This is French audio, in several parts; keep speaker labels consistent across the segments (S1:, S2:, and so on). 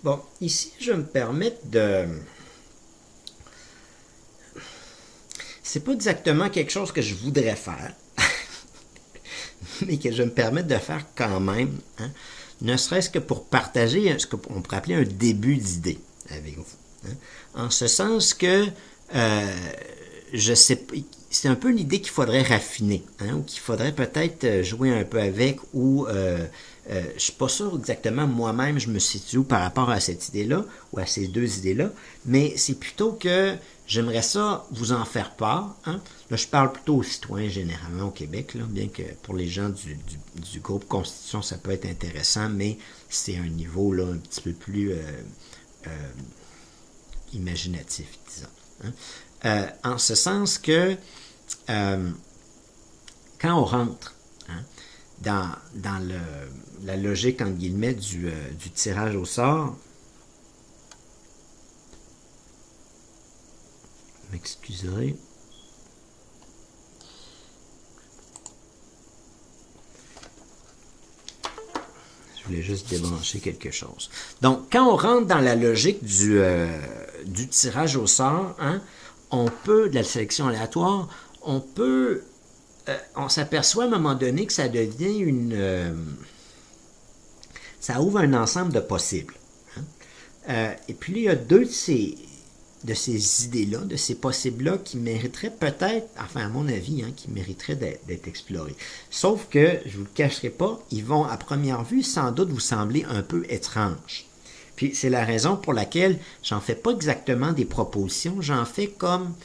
S1: Bon, ici, je me permets de... C'est pas exactement quelque chose que je voudrais faire, mais que je me permets de faire quand même, hein, ne serait-ce que pour partager ce qu'on pourrait appeler un début d'idée avec vous. Hein. En ce sens que je sais, c'est un peu une idée qu'il faudrait raffiner, hein, ou qu'il faudrait peut-être jouer un peu avec, ou je suis pas sûr exactement moi-même je me situe où par rapport à cette idée-là, ou à ces deux idées-là, mais c'est plutôt que j'aimerais ça vous en faire part. Hein. Là, je parle plutôt aux citoyens généralement au Québec, là, bien que pour les gens du groupe Constitution, ça peut être intéressant, mais c'est un niveau là, un petit peu plus imaginatif, disons. Hein. En ce sens que quand on rentre, hein, dans la logique, entre guillemets, du tirage au sort, m'excuserez. Je voulais juste débrancher quelque chose. Donc, quand on rentre dans la logique du tirage au sort, hein, on peut, de la sélection aléatoire, on s'aperçoit à un moment donné que ça devient ça ouvre un ensemble de possibles. Hein. Et puis, il y a deux de ces idées-là, de ces possibles-là, qui mériteraient peut-être, enfin à mon avis, hein, qui mériteraient d'être explorés. Sauf que, je ne vous le cacherai pas, ils vont à première vue sans doute vous sembler un peu étranges. Puis c'est la raison pour laquelle j'en fais pas exactement des propositions, j'en fais comme...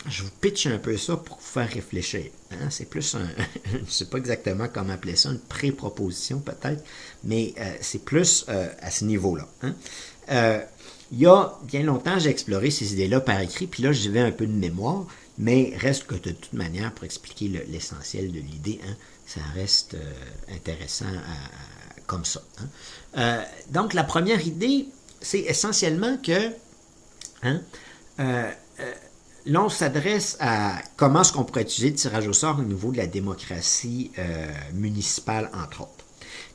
S1: Je vous pitch un peu ça pour vous faire réfléchir. Hein? C'est plus je ne sais pas exactement comment appeler ça, une pré-proposition peut-être, mais c'est plus à ce niveau-là. Hein? Il y a bien longtemps, j'ai exploré ces idées-là par écrit, puis là, j'y vais un peu de mémoire, mais reste que de toute manière, pour expliquer l'essentiel de l'idée, hein, ça reste intéressant comme ça. Hein. Donc, la première idée, c'est essentiellement que hein, là, on s'adresse à comment est-ce qu'on pourrait utiliser le tirage au sort au niveau de la démocratie municipale, entre autres.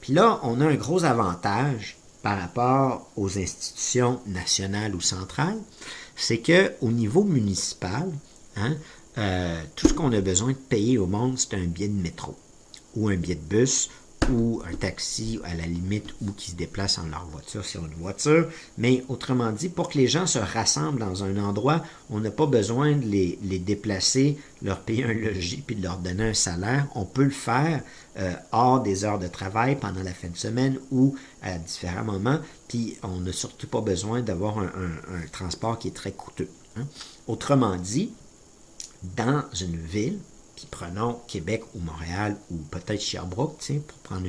S1: Puis là, on a un gros avantage par rapport aux institutions nationales ou centrales, c'est qu'au niveau municipal, hein, tout ce qu'on a besoin de payer au monde, c'est un billet de métro ou un billet de bus ou un taxi à la limite ou qui se déplacent en leur voiture si on a une voiture. Mais autrement dit, pour que les gens se rassemblent dans un endroit, on n'a pas besoin de les déplacer, leur payer un logis puis de leur donner un salaire. On peut le faire hors des heures de travail pendant la fin de semaine ou à différents moments. Puis on n'a surtout pas besoin d'avoir un transport qui est très coûteux. Hein. Autrement dit, dans une ville, puis prenons Québec ou Montréal ou peut-être Sherbrooke, tiens, pour prendre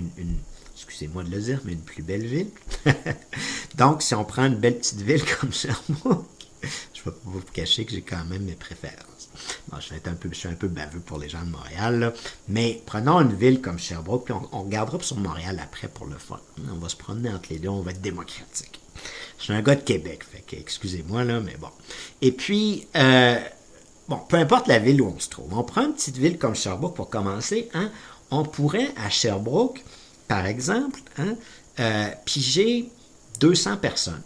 S1: excusez-moi de le dire, mais une plus belle ville. Donc, si on prend une belle petite ville comme Sherbrooke, je ne vais pas vous cacher que j'ai quand même mes préférences. Bon, je suis un peu baveux pour les gens de Montréal, là, mais prenons une ville comme Sherbrooke, puis on regardera sur Montréal après pour le fun. On va se promener entre les deux, on va être démocratique. Je suis un gars de Québec, fait que excusez-moi, là, mais bon. Et puis, bon, peu importe la ville où on se trouve. On prend une petite ville comme Sherbrooke pour commencer. Hein, on pourrait, à Sherbrooke, par exemple, hein, piger 200 personnes,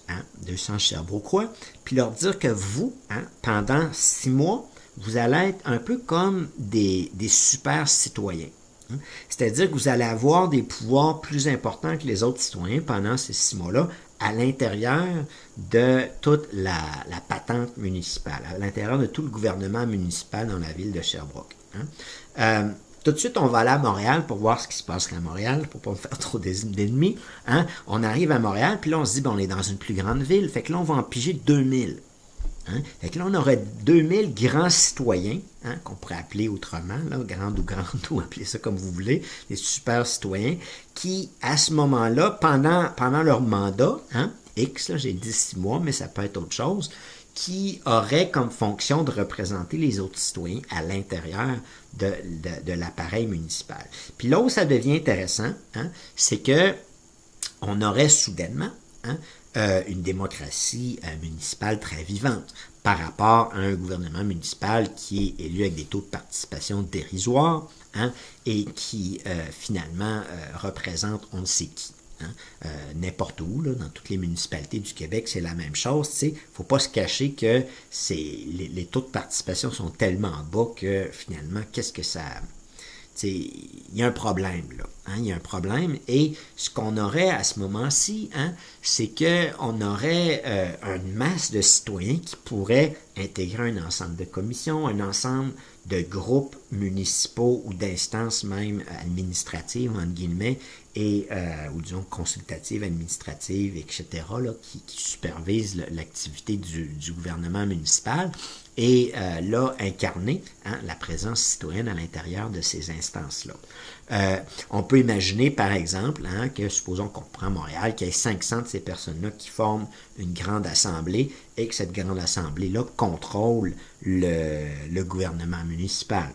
S1: hein, 200 Sherbrookeois, puis leur dire que vous, hein, pendant 6 mois, vous allez être un peu comme des super citoyens. Hein. C'est-à-dire que vous allez avoir des pouvoirs plus importants que les autres citoyens pendant ces 6 mois-là, à l'intérieur de toute la patente municipale, à l'intérieur de tout le gouvernement municipal dans la ville de Sherbrooke. Hein. Tout de suite, on va aller à Montréal pour voir ce qui se passe à Montréal, pour ne pas me faire trop d'ennemis. Hein. On arrive à Montréal, puis là, on se dit, bon, on est dans une plus grande ville, fait que là, on va en piger 2000. Hein. Fait que là, on aurait 2000 grands citoyens, hein, qu'on pourrait appeler autrement, là, grandes ou appelez ça comme vous voulez, les super citoyens, qui, à ce moment-là, pendant leur mandat, hein, X, là, j'ai dit 6 mois, mais ça peut être autre chose, qui auraient comme fonction de représenter les autres citoyens à l'intérieur de l'appareil municipal. Puis là où ça devient intéressant, hein, c'est que on aurait soudainement, hein, une démocratie municipale très vivante par rapport à un gouvernement municipal qui est élu avec des taux de participation dérisoires, hein, et qui finalement représente on ne sait qui. Hein? N'importe où, là, dans toutes les municipalités du Québec, c'est la même chose. Il ne faut pas se cacher que les taux de participation sont tellement bas que finalement, qu'est-ce que ça... Il y a un problème, là. Hein? Il y a un problème. Et ce qu'on aurait à ce moment-ci, hein, c'est qu'on aurait une masse de citoyens qui pourraient intégrer un ensemble de commissions, un ensemble de groupes municipaux ou d'instances même administratives, entre guillemets, ou disons consultatives, administratives, etc., là, qui supervisent l'activité du gouvernement municipal. Et là, incarner la présence citoyenne à l'intérieur de ces instances-là. On peut imaginer, par exemple, que supposons qu'on prend Montréal, qu'il y ait 500 de ces personnes-là qui forment une grande assemblée et que cette grande assemblée-là contrôle le gouvernement municipal.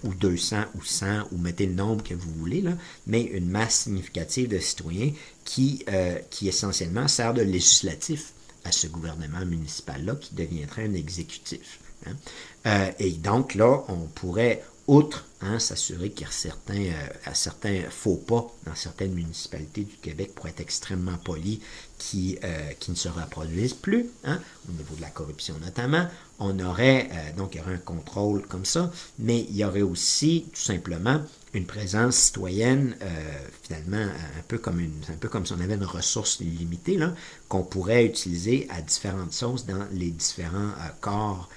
S1: Ou 200 ou 100, ou mettez le nombre que vous voulez, là, mais une masse significative de citoyens qui essentiellement sert de législatif à ce gouvernement municipal-là qui deviendrait un exécutif. Et donc là, on pourrait, outre s'assurer qu'il y a certains faux pas dans certaines municipalités du Québec pour être extrêmement polis qui ne se reproduisent plus, au niveau de la corruption notamment, on aurait, donc il y aurait un contrôle comme ça, mais il y aurait aussi tout simplement une présence citoyenne, finalement, un peu comme si on avait une ressource limitée, là, qu'on pourrait utiliser à différentes sauces dans les différents corps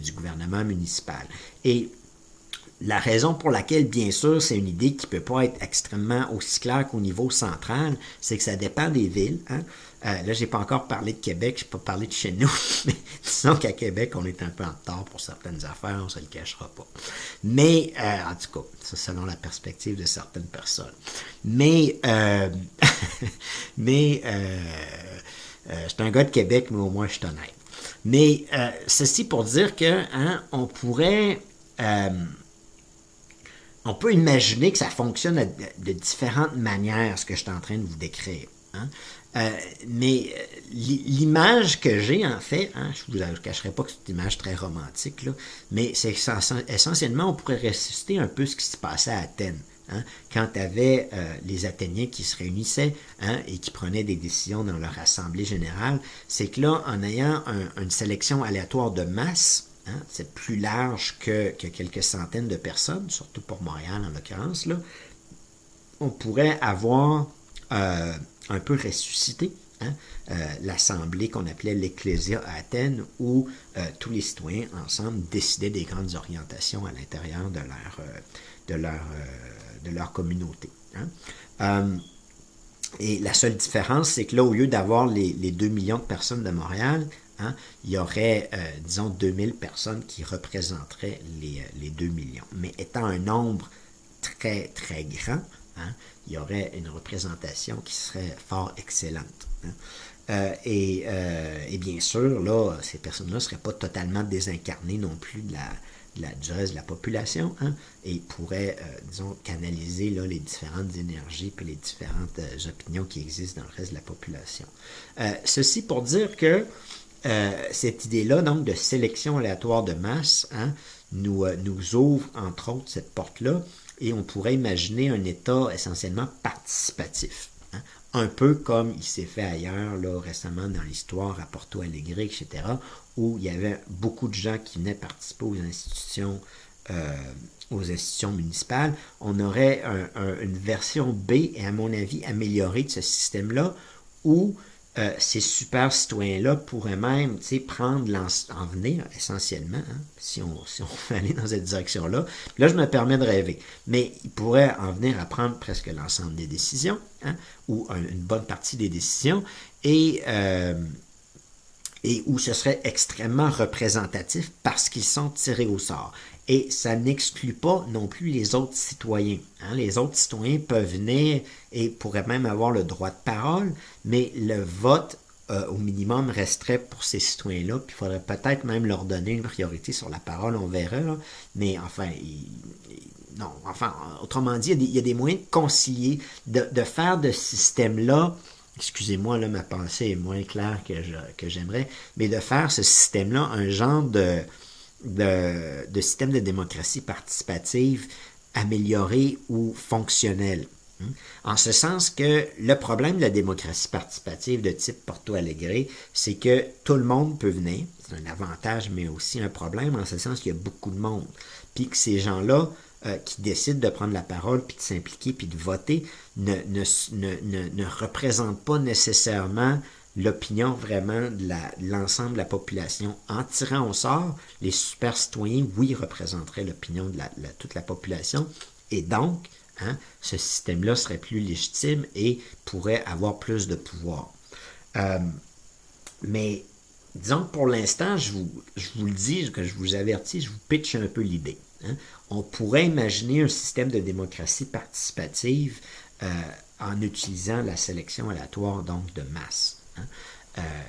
S1: du gouvernement municipal. Et la raison pour laquelle, bien sûr, c'est une idée qui ne peut pas être extrêmement aussi claire qu'au niveau central, c'est que ça dépend des villes. Là, je n'ai pas encore parlé de Québec, je n'ai pas parlé de chez nous, mais disons qu'à Québec, on est un peu en retard pour certaines affaires, on ne se le cachera pas. Mais, en tout cas, ça selon la perspective de certaines personnes. Mais, je suis un gars de Québec, mais au moins je suis honnête. Mais ceci pour dire que on pourrait... on peut imaginer que ça fonctionne de différentes manières, ce que je suis en train de vous décrire. Mais l'image que j'ai, en fait, je ne vous cacherai pas que c'est une image très romantique, là, mais c'est essentiellement, on pourrait ressusciter un peu ce qui se passait à Athènes. Quand tu avais les Athéniens qui se réunissaient et qui prenaient des décisions dans leur assemblée générale, c'est que là, en ayant une sélection aléatoire de masse, c'est plus large que quelques centaines de personnes, surtout pour Montréal en l'occurrence, là, on pourrait avoir un peu ressuscité l'assemblée qu'on appelait l'Ecclésia à Athènes, où tous les citoyens ensemble décidaient des grandes orientations à l'intérieur de leur communauté. Et la seule différence, c'est que là, au lieu d'avoir les 2 millions de personnes de Montréal, il y aurait, disons, 2000 personnes qui représenteraient les 2 millions. Mais étant un nombre très, très grand, il y aurait une représentation qui serait fort excellente. Et bien sûr, là, ces personnes-là ne seraient pas totalement désincarnées non plus du reste de la population, et pourraient, disons, canaliser là, les différentes énergies et les différentes opinions qui existent dans le reste de la population. Ceci pour dire que cette idée-là, donc, de sélection aléatoire de masse, nous ouvre, entre autres, cette porte-là, et on pourrait imaginer un État essentiellement participatif. Un peu comme il s'est fait ailleurs, là, récemment dans l'histoire, à Porto Alegre, etc., où il y avait beaucoup de gens qui venaient participer aux institutions municipales. On aurait une version B, et à mon avis, améliorée de ce système-là, où ces super citoyens-là pourraient même prendre en venir essentiellement, si on veut aller dans cette direction-là. Là, je me permets de rêver. Mais ils pourraient en venir à prendre presque l'ensemble des décisions, ou une bonne partie des décisions, et où ce serait extrêmement représentatif parce qu'ils sont tirés au sort. Et ça n'exclut pas non plus les autres citoyens. Les autres citoyens peuvent venir et pourraient même avoir le droit de parole, mais le vote, au minimum, resterait pour ces citoyens-là, puis il faudrait peut-être même leur donner une priorité sur la parole, on verra, là. Mais enfin, non, enfin, autrement dit, il y a des moyens de concilier, de faire de ce système-là, excusez-moi, là, ma pensée est moins claire que j'aimerais, mais de faire ce système-là un genre de système de démocratie participative amélioré ou fonctionnel. En ce sens que le problème de la démocratie participative de type Porto Alegre, c'est que tout le monde peut venir. C'est un avantage, mais aussi un problème, en ce sens qu'il y a beaucoup de monde. Puis que ces gens-là qui décident de prendre la parole, puis de s'impliquer, puis de voter, ne représentent pas nécessairement l'opinion vraiment de l'ensemble de la population. En tirant au sort, les super citoyens, oui, représenteraient l'opinion de toute la population. Et donc, ce système-là serait plus légitime et pourrait avoir plus de pouvoir. Mais disons que pour l'instant, je vous le dis, que je vous avertis, je vous pitch un peu l'idée. On pourrait imaginer un système de démocratie participative en utilisant la sélection aléatoire donc de masse.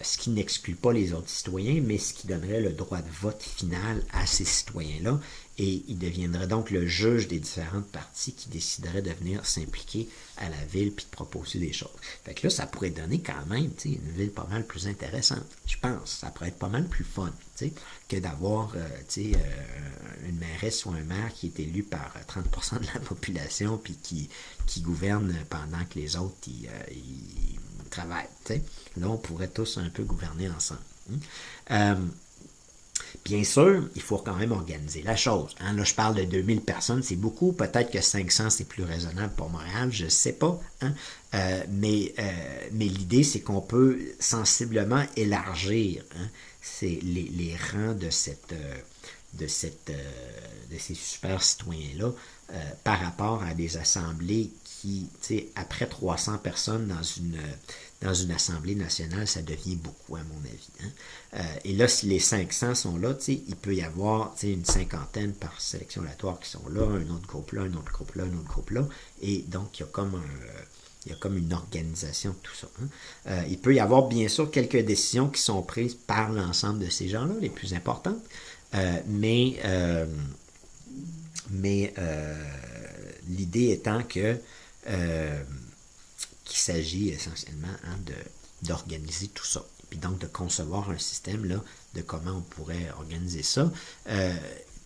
S1: Ce qui n'exclut pas les autres citoyens, mais ce qui donnerait le droit de vote final à ces citoyens-là, et il deviendrait donc le juge des différentes parties qui déciderait de venir s'impliquer à la ville puis de proposer des choses. Fait que là, ça pourrait donner quand même une ville pas mal plus intéressante, je pense. Ça pourrait être pas mal plus fun que d'avoir une mairesse ou un maire qui est élu par 30% de la population puis qui gouverne pendant que les autres ils travaillent. T'sais. Là, on pourrait tous un peu gouverner ensemble. Bien sûr, il faut quand même organiser la chose. Là, je parle de 2000 personnes, c'est beaucoup. Peut-être que 500, c'est plus raisonnable pour Montréal, je ne sais pas. Mais l'idée, c'est qu'on peut sensiblement élargir les rangs de ces super citoyens-là par rapport à des assemblées qui, après 300 personnes dans une assemblée nationale, ça devient beaucoup, à mon avis. Et là, si les 500 sont là, il peut y avoir une cinquantaine par sélection aléatoire qui sont là, un autre groupe là, un autre groupe là, un autre groupe là. Et donc, il y a comme une organisation de tout ça. Il peut y avoir, bien sûr, quelques décisions qui sont prises par l'ensemble de ces gens-là, les plus importantes. Mais l'idée étant que qu'il s'agit essentiellement d'organiser tout ça. Et puis donc de concevoir un système là, de comment on pourrait organiser ça.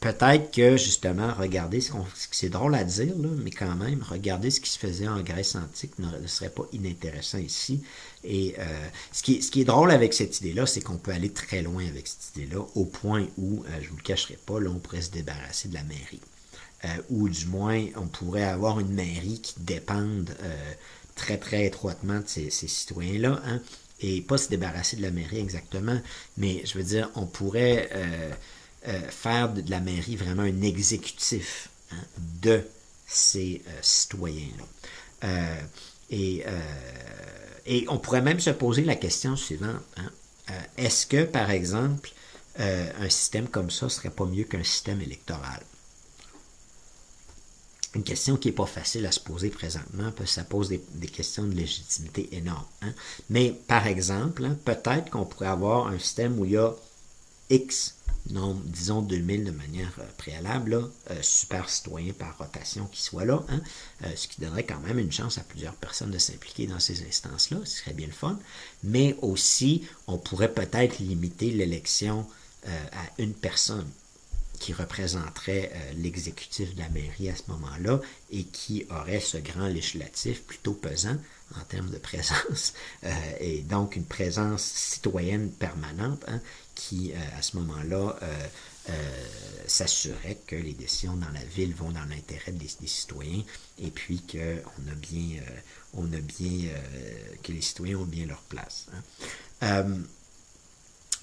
S1: Peut-être que, justement, regardez, c'est drôle à dire, là, mais quand même, regardez ce qui se faisait en Grèce antique ne serait pas inintéressant ici. Et ce qui est drôle avec cette idée-là, c'est qu'on peut aller très loin avec cette idée-là, au point où, je ne vous le cacherai pas, là, on pourrait se débarrasser de la mairie. Ou du moins, on pourrait avoir une mairie qui dépende très, très étroitement de ces citoyens-là, et pas se débarrasser de la mairie exactement, mais je veux dire, on pourrait faire de la mairie vraiment un exécutif de ces citoyens-là. Et on pourrait même se poser la question suivante. Est-ce que, par exemple, un système comme ça serait pas mieux qu'un système électoral? Une question qui n'est pas facile à se poser présentement, parce que ça pose des questions de légitimité énormes. Mais, par exemple, peut-être qu'on pourrait avoir un système où il y a X nombre, disons 2000 de manière préalable, super citoyens par rotation qui soient là, ce qui donnerait quand même une chance à plusieurs personnes de s'impliquer dans ces instances-là, ce serait bien le fun. Mais aussi, on pourrait peut-être limiter l'élection à une personne qui représenterait l'exécutif de la mairie à ce moment-là et qui aurait ce grand législatif plutôt pesant en termes de présence, et donc une présence citoyenne permanente qui, à ce moment-là, s'assurait que les décisions dans la ville vont dans l'intérêt des citoyens et puis que que les citoyens ont bien leur place.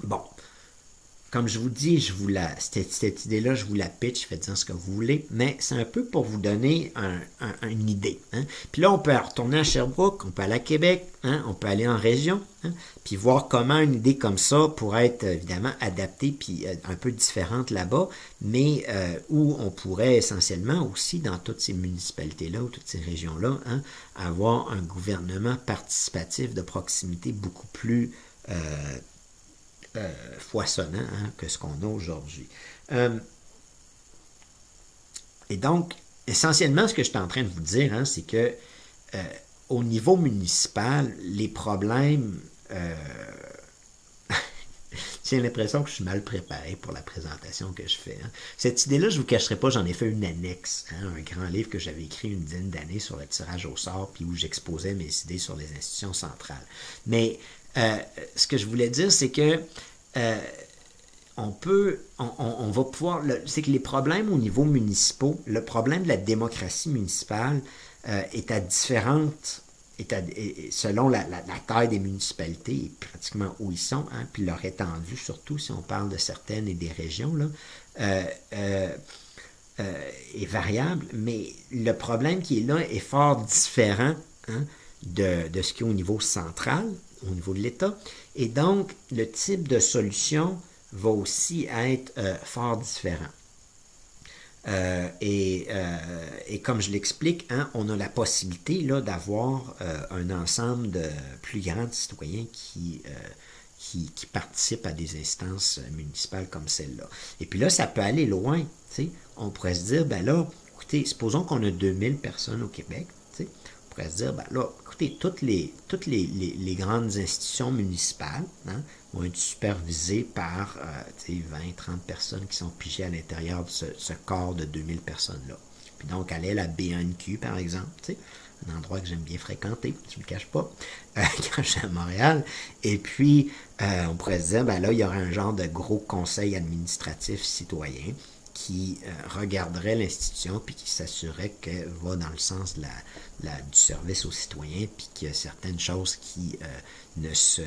S1: Bon. Comme je vous dis, cette idée-là, je vous la pitch, faites-en ce que vous voulez, mais c'est un peu pour vous donner une idée. Puis là, on peut retourner à Sherbrooke, on peut aller à Québec, on peut aller en région, puis voir comment une idée comme ça pourrait être évidemment adaptée puis un peu différente là-bas, mais où on pourrait essentiellement aussi, dans toutes ces municipalités-là ou toutes ces régions-là, avoir un gouvernement participatif de proximité beaucoup plus foisonnant que ce qu'on a aujourd'hui. Et donc, essentiellement, ce que je suis en train de vous dire, c'est que au niveau municipal, les problèmes J'ai l'impression que je suis mal préparé pour la présentation que je fais. Hein. Cette idée-là, je ne vous cacherai pas, j'en ai fait une annexe, hein, un grand livre que j'avais écrit une dizaine d'années sur le tirage au sort, puis où j'exposais mes idées sur les institutions centrales. Mais ce que je voulais dire, c'est que on va pouvoir, c'est que les problèmes au niveau municipal, le problème de la démocratie municipale est à différentes, selon la taille des municipalités et pratiquement où ils sont, hein, puis leur étendue, surtout si on parle de certaines et des régions, là, est variable, mais le problème qui est là est fort différent, hein, de ce qui est au niveau central, au niveau de l'État, et donc le type de solution va aussi être fort différent. Et comme je l'explique, hein, on a la possibilité là, d'avoir un ensemble de plus grands de citoyens qui participent à des instances municipales comme celle-là. Et puis là, ça peut aller loin. T'sais. On pourrait se dire, ben là, écoutez, supposons qu'on a 2000 personnes au Québec. T'sais. On pourrait se dire, ben là, écoutez, toutes les grandes institutions municipales, hein, vont être supervisées par 20-30 personnes qui sont pigées à l'intérieur de ce corps de 2000 personnes-là. Puis donc, aller à la BNQ, par exemple, un endroit que j'aime bien fréquenter, je ne me cache pas, quand je suis à Montréal. Et puis, on pourrait se dire, ben là, il y aurait un genre de gros conseil administratif citoyen qui regarderait l'institution puis qui s'assurerait qu'elle va dans le sens du service aux citoyens puis qu'il y a certaines choses qui ne se...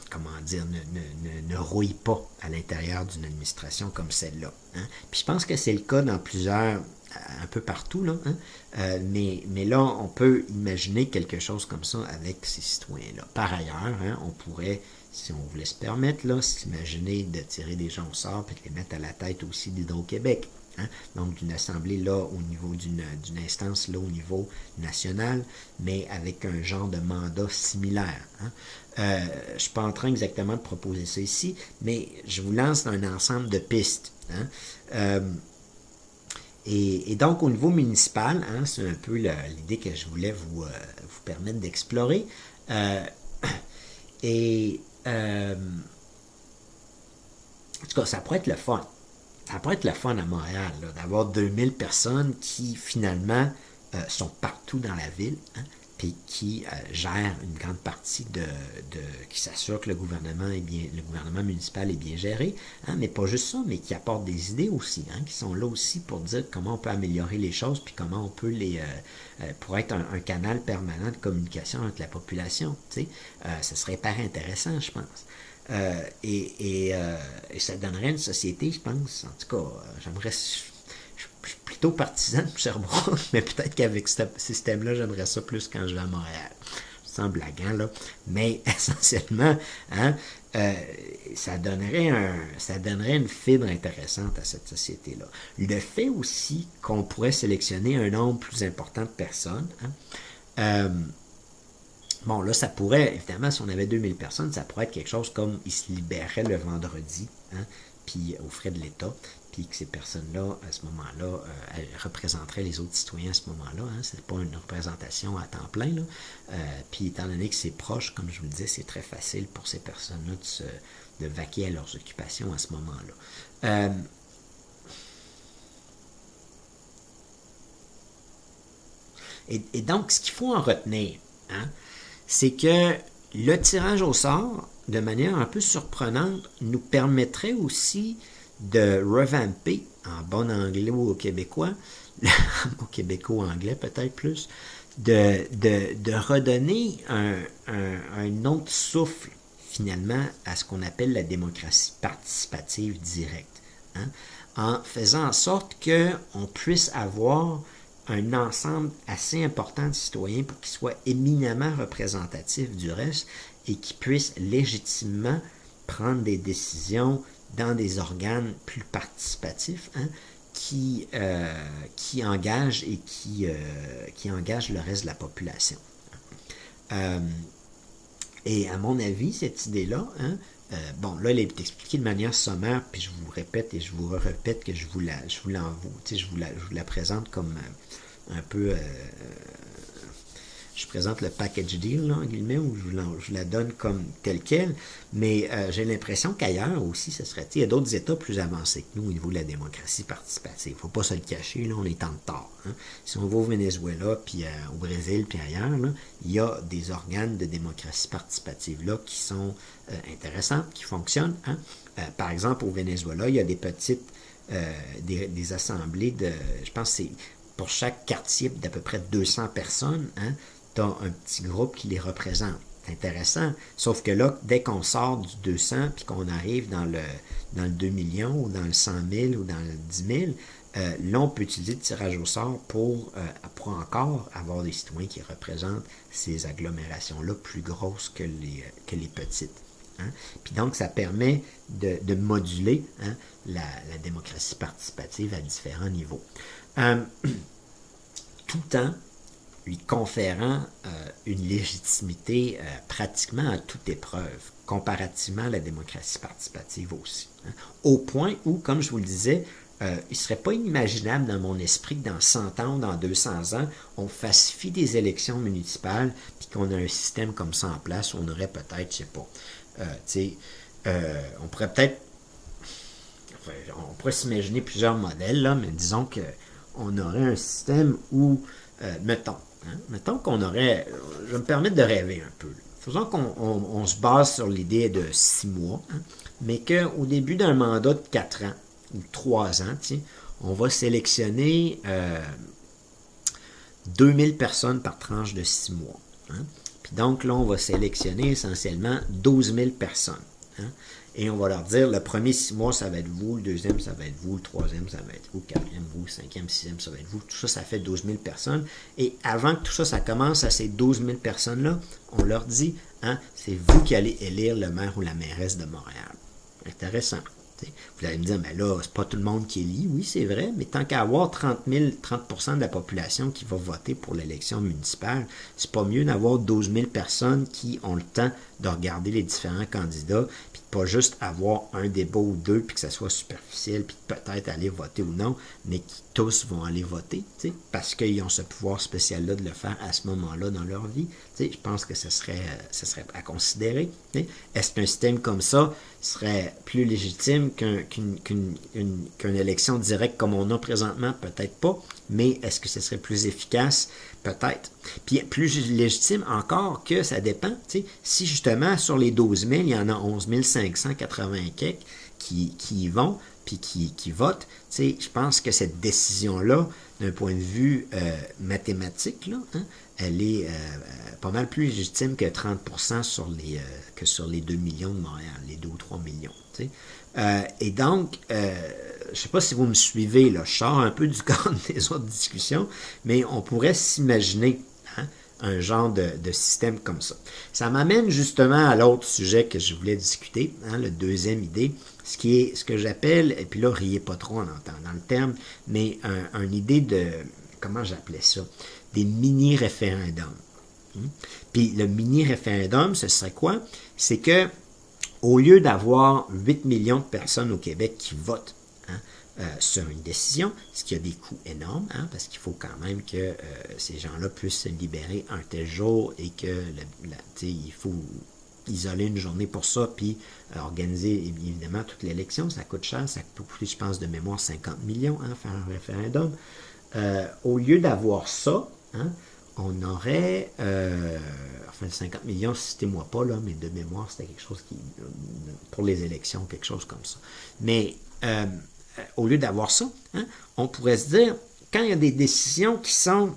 S1: comment dire, ne rouille pas à l'intérieur d'une administration comme celle-là. Hein. Puis je pense que c'est le cas dans plusieurs, un peu partout, là, hein. Mais là, on peut imaginer quelque chose comme ça avec ces citoyens-là. Par ailleurs, hein, on pourrait, si on voulait se permettre, là, s'imaginer de tirer des gens au sort et de les mettre à la tête aussi d'Hydro-Québec. Hein? Donc, d'une assemblée là, au niveau d'une instance là, au niveau national, mais avec un genre de mandat similaire. Hein? Je ne suis pas en train exactement de proposer ça ici, mais je vous lance un ensemble de pistes. Hein? Et donc, au niveau municipal, hein, c'est un peu l'idée que je voulais vous permettre d'explorer. En tout cas, ça pourrait être le fun. Ça pourrait être le fun à Montréal, là, d'avoir 2000 personnes qui, finalement, sont partout dans la ville, hein, puis qui gèrent une grande partie qui s'assure que le gouvernement municipal est bien géré, hein, mais pas juste ça, mais qui apportent des idées aussi, hein, qui sont là aussi pour dire comment on peut améliorer les choses, puis comment on peut pour être un canal permanent de communication avec la population, tu sais, ce serait hyper intéressant, je pense. Et ça donnerait une société, je pense. En tout cas, je suis plutôt partisan de Sherbrooke, mais peut-être qu'avec ce système-là, j'aimerais ça plus quand je vais à Montréal. Sans blaguant, là. Mais essentiellement, hein, ça donnerait une fibre intéressante à cette société-là. Le fait aussi qu'on pourrait sélectionner un nombre plus important de personnes, hein, bon, là, ça pourrait, évidemment, si on avait 2000 personnes, ça pourrait être quelque chose comme ils se libéraient le vendredi, hein, puis aux frais de l'État, puis que ces personnes-là, à ce moment-là, elles représenteraient les autres citoyens à ce moment-là. Hein, c'est pas une représentation à temps plein, là. Puis étant donné que c'est proche, comme je vous le disais, c'est très facile pour ces personnes-là de vaquer à leurs occupations à ce moment-là. Et donc, ce qu'il faut en retenir, hein, c'est que le tirage au sort, de manière un peu surprenante, nous permettrait aussi de revamper, en bon anglais ou au québécois, au québécois-anglais peut-être plus, de redonner un autre souffle, finalement, à ce qu'on appelle la démocratie participative directe, hein, en faisant en sorte qu'on puisse avoir un ensemble assez important de citoyens pour qu'ils soient éminemment représentatifs du reste et qu'ils puissent légitimement prendre des décisions dans des organes plus participatifs, hein, qui engagent et qui engagent le reste de la population. Et à mon avis, cette idée-là, hein, bon, là, elle est expliquée de manière sommaire, puis je vous répète et je vous répète que je vous la présente comme un peu, je présente le package deal, là, en guillemets, où je la donne comme telle quelle, mais j'ai l'impression qu'ailleurs aussi, ce serait, il y a d'autres États plus avancés que nous au niveau de la démocratie participative. Il ne faut pas se le cacher, là, on est en retard. Hein. Si on va au Venezuela, puis au Brésil, puis ailleurs, là, il y a des organes de démocratie participative là qui sont intéressants, qui fonctionnent. Hein. Par exemple, au Venezuela, il y a des petites des assemblées de, je pense que c'est pour chaque quartier d'à peu près 200 personnes, hein, tu as un petit groupe qui les représente. C'est intéressant. Sauf que là, dès qu'on sort du 200 puis qu'on arrive dans le 2 millions ou dans le 100 000 ou dans le 10 000, là, on peut utiliser le tirage au sort pour encore avoir des citoyens qui représentent ces agglomérations-là plus grosses que les petites. Hein? Puis donc, ça permet de moduler, hein, la démocratie participative à différents niveaux. Tout en lui conférant une légitimité pratiquement à toute épreuve, comparativement à la démocratie participative aussi. Hein? Au point où, comme je vous le disais, il ne serait pas inimaginable dans mon esprit que dans 100 ans ou dans 200 ans, on fasse fi des élections municipales puis qu'on a un système comme ça en place où on aurait peut-être, je sais pas, on pourrait peut-être, enfin, on pourrait s'imaginer plusieurs modèles, là, mais disons qu'on aurait un système où, mettons qu'on aurait, je vais me permettre de rêver un peu, là. Faisons qu'on se base sur l'idée de 6 mois, hein, mais qu'au début d'un mandat de 4 ans, ou 3 ans, on va sélectionner 2000 personnes par tranche de 6 mois. Hein. Puis donc là, on va sélectionner essentiellement 12 000 personnes. Hein. Et on va leur dire, le premier 6 mois, ça va être vous, le deuxième, ça va être vous, le troisième, ça va être vous, le quatrième, vous, le cinquième, sixième, ça va être vous. Tout ça, ça fait 12 000 personnes. Et avant que tout ça, ça commence à ces 12 000 personnes-là, on leur dit, hein, c'est vous qui allez élire le maire ou la mairesse de Montréal. Intéressant. Vous allez me dire, mais là, c'est pas tout le monde qui élit. Oui, c'est vrai, mais tant qu'à avoir 30% de la population qui va voter pour l'élection municipale, c'est pas mieux d'avoir 12 000 personnes qui ont le temps de regarder les différents candidats, puis de pas juste avoir un débat ou deux, puis que ça soit superficiel, puis peut-être aller voter ou non, mais qui tous vont aller voter, parce qu'ils ont ce pouvoir spécial-là de le faire à ce moment-là dans leur vie. Je pense que ce serait à considérer. Est-ce qu'un système comme ça serait plus légitime qu'une élection directe comme on a présentement? Peut-être pas. Mais est-ce que ce serait plus efficace? Peut-être. Puis plus légitime encore que ça dépend. Si justement sur les 12 000, il y en a 11 580 quelques qui y vont, puis qui votent, je pense que cette décision-là, d'un point de vue mathématique, là, hein, elle est pas mal plus légitime que 30% que sur les 2 millions de Montréal, les 2 ou 3 millions. Et donc, je ne sais pas si vous me suivez, là, je sors un peu du cadre des autres discussions, mais on pourrait s'imaginer, hein, un genre de système comme ça. Ça m'amène justement à l'autre sujet que je voulais discuter, hein, la deuxième idée, ce que j'appelle, et puis là, riez pas trop en entendant le terme, mais une idée de, comment j'appelais ça, des mini-référendums. Puis le mini-référendum, ce serait quoi? C'est que au lieu d'avoir 8 millions de personnes au Québec qui votent, hein, sur une décision, ce qui a des coûts énormes, hein, parce qu'il faut quand même que ces gens-là puissent se libérer un tel jour et que il faut isoler une journée pour ça, puis organiser évidemment toute l'élection, ça coûte cher, ça peut coûter, je pense, de mémoire 50 millions, hein, faire un référendum. Au lieu d'avoir ça, hein, on aurait, enfin 50 millions, citez-moi pas, là, mais de mémoire, c'était quelque chose qui, pour les élections, quelque chose comme ça. Mais au lieu d'avoir ça, hein, on pourrait se dire, quand il y a des décisions qui sont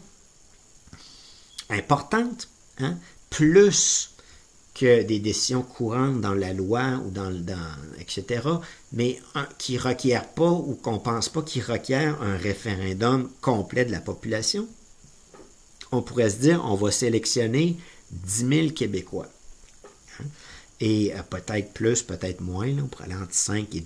S1: importantes, hein, plus que des décisions courantes dans la loi ou etc., mais qui ne requièrent pas ou qu'on ne pense pas qu'ils requièrent un référendum complet de la population, on pourrait se dire, on va sélectionner 10 000 Québécois. Hein? Et peut-être plus, peut-être moins, là, on pourrait aller entre 5 et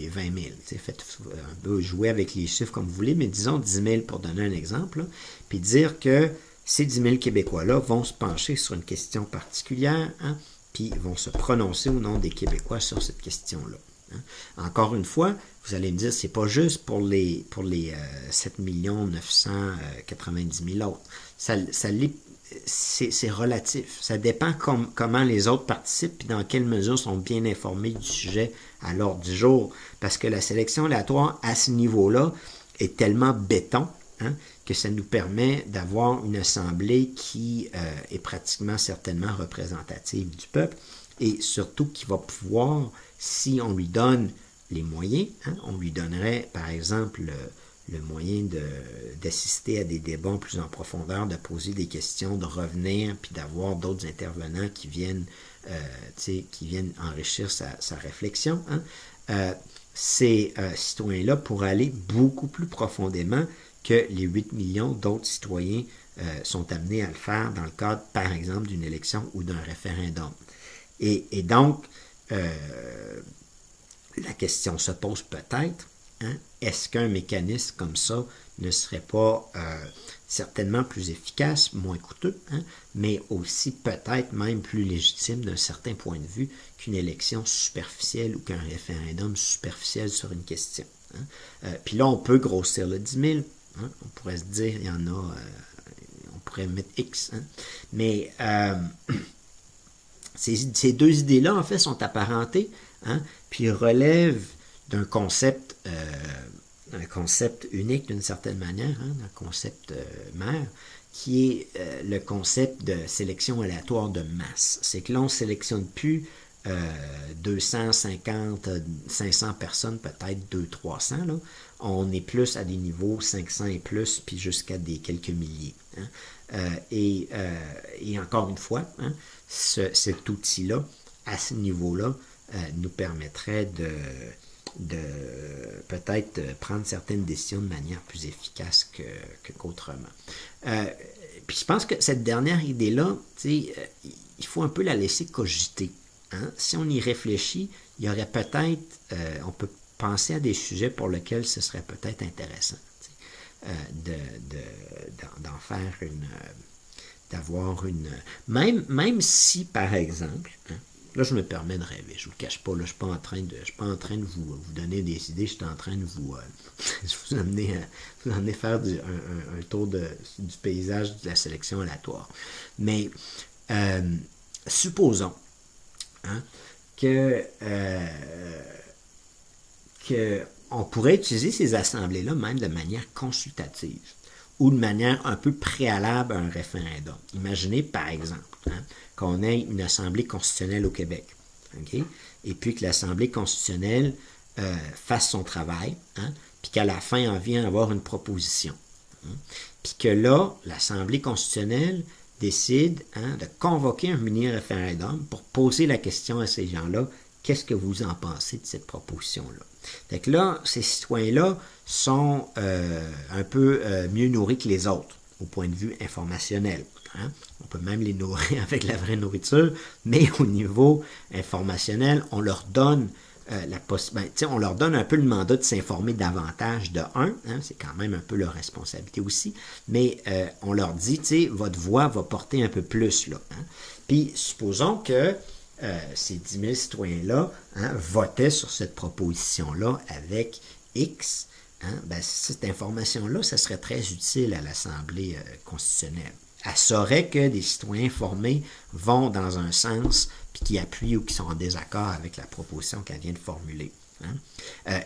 S1: 20 000. Faites un peu jouer avec les chiffres comme vous voulez, mais disons 10 000 pour donner un exemple, là, puis dire que ces 10 000 Québécois-là vont se pencher sur une question particulière, hein, puis vont se prononcer au nom des Québécois sur cette question-là. Hein. Encore une fois, vous allez me dire, c'est pas juste pour les 7 990 000 autres. Ça l'est c'est relatif. Ça dépend comment les autres participent puis dans quelle mesure sont bien informés du sujet à l'ordre du jour. Parce que la sélection aléatoire, à ce niveau-là, est tellement béton, hein, que ça nous permet d'avoir une assemblée qui est pratiquement certainement représentative du peuple et surtout qui va pouvoir, si on lui donne les moyens, hein, on lui donnerait par exemple le moyen d'assister à des débats plus en profondeur, de poser des questions, de revenir, puis d'avoir d'autres intervenants qui viennent enrichir sa réflexion. Hein. Ces citoyens-là pourraient aller beaucoup plus profondément que les 8 millions d'autres citoyens sont amenés à le faire dans le cadre, par exemple, d'une élection ou d'un référendum. Et donc, la question se pose peut-être, hein, est-ce qu'un mécanisme comme ça ne serait pas certainement plus efficace, moins coûteux, hein, mais aussi peut-être même plus légitime d'un certain point de vue qu'une élection superficielle ou qu'un référendum superficiel sur une question. Hein. Puis là, on peut grossir le 10 000. Hein, on pourrait se dire, il y en a, on pourrait mettre X. Hein, mais ces deux idées-là, en fait, sont apparentées, hein, puis relèvent d'un concept unique d'une certaine manière, hein, un concept mère, qui est le concept de sélection aléatoire de masse. C'est que là, on ne sélectionne plus 250, 500 personnes, peut-être 200-300. Là. On est plus à des niveaux 500 et plus, puis jusqu'à des quelques milliers. Hein. Et encore une fois, hein, cet outil-là, à ce niveau-là, nous permettrait de peut-être prendre certaines décisions de manière plus efficace qu'autrement. Puis je pense que cette dernière idée-là, il faut un peu la laisser cogiter. Hein? Si on y réfléchit, il y aurait peut-être, on peut penser à des sujets pour lesquels ce serait peut-être intéressant d'en faire d'avoir une... Même si, par exemple, hein, là, je me permets de rêver, je ne vous le cache pas, là, je ne suis pas en train de vous donner des idées, je suis en train de vous amener faire un tour du paysage de la sélection aléatoire. Mais supposons, hein, que on pourrait utiliser ces assemblées-là même de manière consultative ou de manière un peu préalable à un référendum. Imaginez, par exemple, hein, qu'on ait une assemblée constitutionnelle au Québec, okay? Et puis que l'assemblée constitutionnelle fasse son travail, hein, puis qu'à la fin, on vient avoir une proposition. Hein, puis que là, l'assemblée constitutionnelle décide, hein, de convoquer un mini-référendum pour poser la question à ces gens-là, qu'est-ce que vous en pensez de cette proposition-là? Fait que là, ces citoyens-là sont un peu mieux nourris que les autres, au point de vue informationnel. Hein? On peut même les nourrir avec la vraie nourriture, mais au niveau informationnel, on leur donne on leur donne un peu le mandat de s'informer davantage de un, hein, c'est quand même un peu leur responsabilité aussi, mais on leur dit, votre voix va porter un peu plus, là. Hein? Puis, supposons que ces 10 000 citoyens-là, hein, votaient sur cette proposition-là avec X, hein, cette information-là, ça serait très utile à l'Assemblée constitutionnelle. Elle saurait que des citoyens informés vont dans un sens, puis qui appuient ou qui sont en désaccord avec la proposition qu'elle vient de formuler. Hein.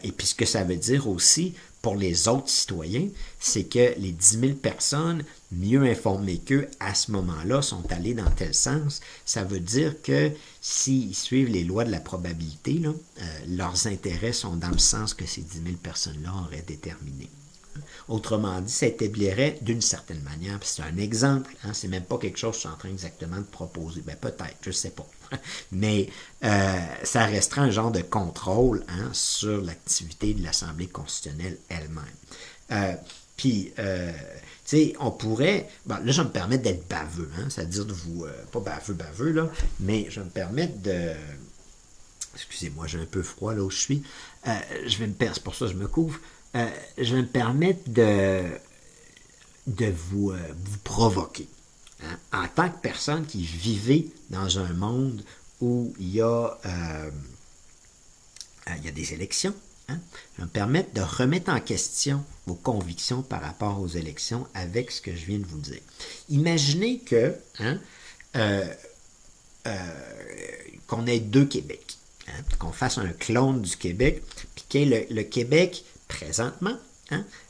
S1: Et puis ce que ça veut dire aussi pour les autres citoyens, c'est que les 10 000 personnes mieux informées qu'eux à ce moment-là sont allées dans tel sens. Ça veut dire que s'ils suivent les lois de la probabilité, là, leurs intérêts sont dans le sens que ces 10 000 personnes-là auraient déterminé. Autrement dit, ça établirait d'une certaine manière, c'est un exemple, hein, c'est même pas quelque chose que je suis en train exactement de proposer, peut-être, je sais pas, mais ça restera un genre de contrôle, hein, sur l'activité de l'Assemblée constitutionnelle elle-même. Puis, on pourrait, là je vais me permettre d'être baveux, hein, c'est-à-dire de vous, pas baveux, là, mais je vais me permettre de... Excusez-moi, j'ai un peu froid là où je suis, c'est pour ça que je me couvre. Je vais me permettre de vous provoquer. Hein? En tant que personne qui vivait dans un monde où il y a des élections, Hein? Ça va me permettre de remettre en question vos convictions par rapport aux élections avec ce que je viens de vous dire. Imaginez que euh, qu'on ait deux Québec, qu'on fasse un clone du Québec, puis qu'il y ait le Québec présentement,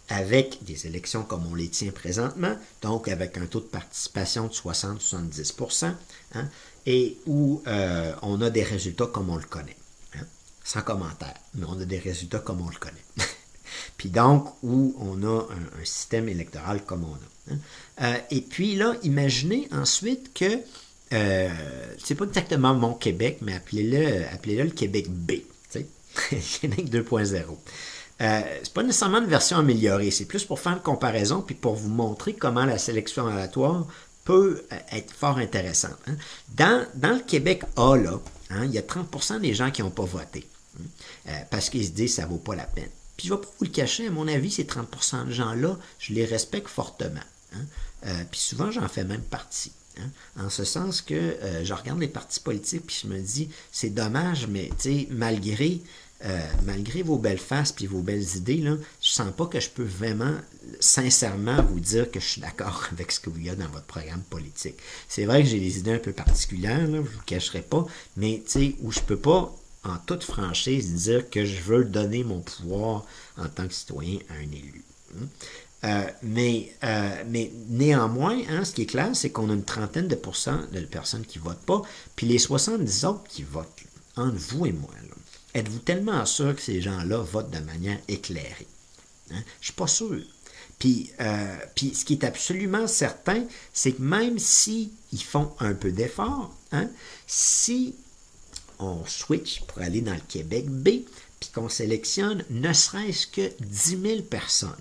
S1: avec des élections comme on les tient présentement, donc avec un taux de participation de 60-70%, et où on a des résultats comme on le connaît. Sans commentaire, mais on a des résultats comme on le connaît. Puis donc, où on a un système électoral comme on a. Et puis là, imaginez ensuite que c'est pas exactement mon Québec, mais appelez-le le Québec B, Québec 2.0. C'est pas nécessairement une version améliorée, c'est plus pour faire une comparaison puis pour vous montrer comment la sélection aléatoire peut être fort intéressante. Dans le Québec A, là, il y a 30% des gens qui n'ont pas voté parce qu'ils se disent que ça ne vaut pas la peine. Puis je ne vais pas vous le cacher, à mon avis, ces 30% de gens-là, je les respecte fortement. Puis souvent, j'en fais même partie. En ce sens que je regarde les partis politiques puis je me dis, c'est dommage, mais malgré vos belles faces puis vos belles idées, là, je sens pas que je peux vraiment, sincèrement, vous dire que je suis d'accord avec ce qu'il y a dans votre programme politique. C'est vrai que j'ai des idées un peu particulières, là, je vous le cacherai pas, mais où je peux pas, en toute franchise, dire que je veux donner mon pouvoir en tant que citoyen à un élu. Mais néanmoins, ce qui est clair, c'est qu'on a une trentaine de pourcents de personnes qui ne votent pas, puis les 70 autres qui votent, entre vous et moi, là, êtes-vous tellement sûr que ces gens-là votent de manière éclairée? Je ne suis pas sûr. Puis ce qui est absolument certain, c'est que même s'ils font un peu d'effort, si on switch pour aller dans le Québec B, puis qu'on sélectionne ne serait-ce que 10 000 personnes,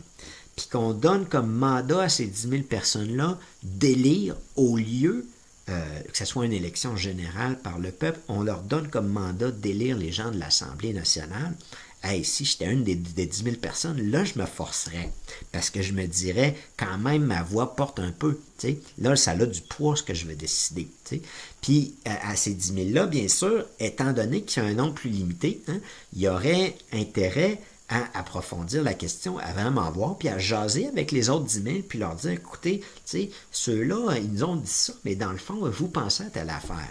S1: puis qu'on donne comme mandat à ces 10 000 personnes-là d'élire au lieu que ce soit une élection générale par le peuple, on leur donne comme mandat d'élire les gens de l'Assemblée nationale. Hey, si j'étais une des 10 000 personnes, là, je me forcerais. Parce que je me dirais, quand même, ma voix porte un peu. T'sais. Là, ça a du poids, ce que je vais décider. T'sais. Puis, à ces 10 000-là, bien sûr, étant donné qu'il y a un nombre plus limité, il y aurait intérêt à approfondir la question, à vraiment voir, puis à jaser avec les autres 10 000, puis leur dire, écoutez, ceux-là, ils nous ont dit ça, mais dans le fond, vous pensez à telle affaire.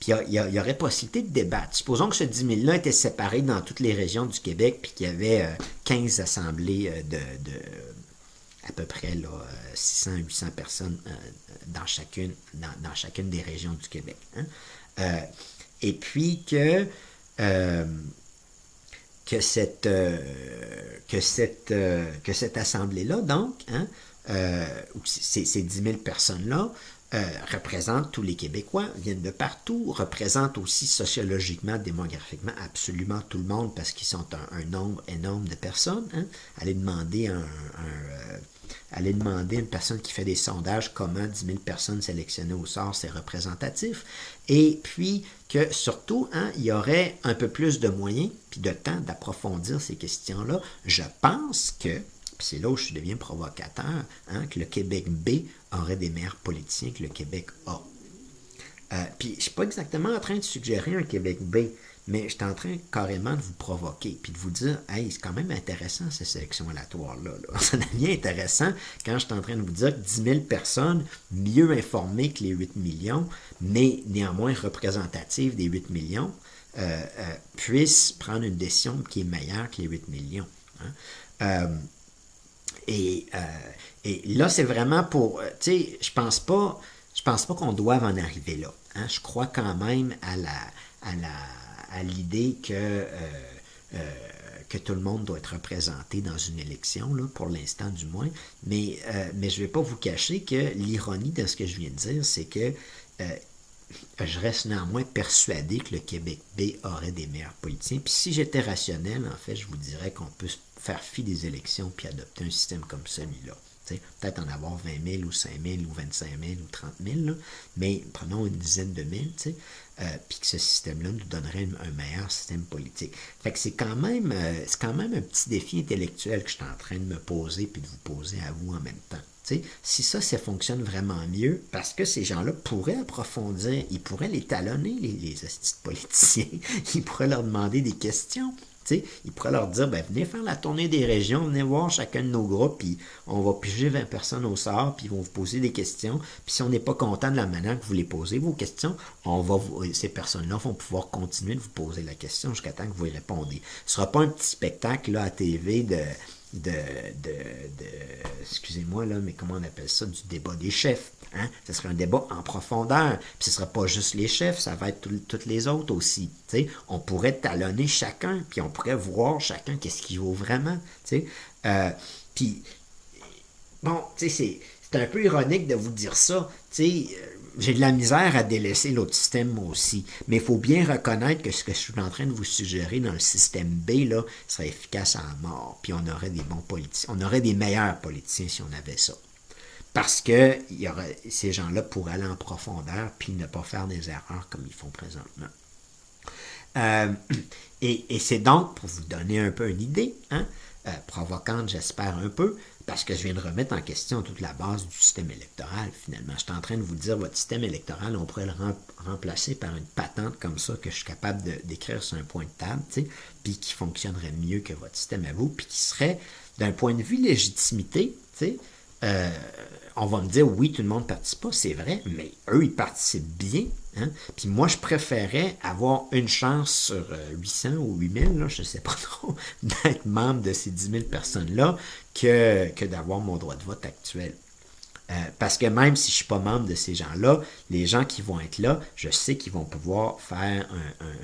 S1: Puis il y aurait possibilité de débattre. Supposons que ce 10 000-là était séparé dans toutes les régions du Québec, puis qu'il y avait 15 assemblées de à peu près 600-800 personnes dans chacune des régions du Québec. Et puis que cette assemblée-là, donc, ces 10 000 personnes-là, représentent tous les Québécois, viennent de partout, représentent aussi sociologiquement, démographiquement, absolument tout le monde, parce qu'ils sont un nombre énorme de personnes. Allez demander à une personne qui fait des sondages comment 10 000 personnes sélectionnées au sort, c'est représentatif. Et puis que surtout, il y aurait un peu plus de moyens puis de temps d'approfondir ces questions-là. Je pense que, puis c'est là où je deviens provocateur, que le Québec B aurait des meilleurs politiciens que le Québec A. Puis je ne suis pas exactement en train de suggérer un Québec B, mais je suis en train carrément de vous provoquer, puis de vous dire, hey, c'est quand même intéressant ces sélections aléatoires-là. Là. Ça devient intéressant quand je suis en train de vous dire que 10 000 personnes mieux informées que les 8 millions, mais néanmoins représentatives des 8 millions, puissent prendre une décision qui est meilleure que les 8 millions. Et là, c'est vraiment pour... tu sais, je pense pas qu'on doive en arriver là. Je crois quand même à l'idée que tout le monde doit être représenté dans une élection, là, pour l'instant du moins. Mais je ne vais pas vous cacher que l'ironie de ce que je viens de dire, c'est que je reste néanmoins persuadé que le Québec B aurait des meilleurs politiciens. Puis si j'étais rationnel, en fait, je vous dirais qu'on peut faire fi des élections puis adopter un système comme celui-là. Peut-être en avoir 20 000 ou 5 000 ou 25 000 ou 30 000, là, mais prenons une dizaine de mille, puis que ce système-là nous donnerait un meilleur système politique. Fait que c'est quand même un petit défi intellectuel que je suis en train de me poser puis de vous poser à vous en même temps. Si ça fonctionne vraiment mieux, parce que ces gens-là pourraient approfondir, ils pourraient les talonner, les politiciens, ils pourraient leur demander des questions. sais, il pourrait leur dire, ben, venez faire la tournée des régions, venez voir chacun de nos groupes, puis on va piger 20 personnes au sort, puis ils vont vous poser des questions. Puis si on n'est pas content de la manière que vous les posez, vos questions, ces personnes-là vont pouvoir continuer de vous poser la question jusqu'à temps que vous y répondez. Ce ne sera pas un petit spectacle là, à TV excusez-moi là, mais comment on appelle ça, du débat des chefs. Hein? Ce serait un débat en profondeur. Puis ce ne sera pas juste les chefs, ça va être toutes les autres aussi. T'sais? On pourrait talonner chacun, puis on pourrait voir chacun qu'est-ce qu'il vaut vraiment. Puis, bon, c'est un peu ironique de vous dire ça. J'ai de la misère à délaisser l'autre système, moi aussi. Mais il faut bien reconnaître que ce que je suis en train de vous suggérer dans le système B, là, serait efficace à mort. Puis on aurait des bons politiciens. On aurait des meilleurs politiciens si on avait ça. Parce que ces gens-là pourraient aller en profondeur puis ne pas faire des erreurs comme ils font présentement. Et c'est donc, pour vous donner un peu une idée, provocante, j'espère un peu, parce que je viens de remettre en question toute la base du système électoral, finalement. Je suis en train de vous dire, votre système électoral, on pourrait le remplacer par une patente comme ça que je suis capable d'écrire sur un point de table, puis qui fonctionnerait mieux que votre système à vous, puis qui serait, d'un point de vue légitimité, on va me dire, oui, tout le monde ne participe pas, c'est vrai, mais eux, ils participent bien. Hein? Puis moi, je préférais avoir une chance sur 800 ou 8000, là, je ne sais pas trop, d'être membre de ces 10 000 personnes-là que d'avoir mon droit de vote actuel. Parce que même si je ne suis pas membre de ces gens-là, les gens qui vont être là, je sais qu'ils vont pouvoir faire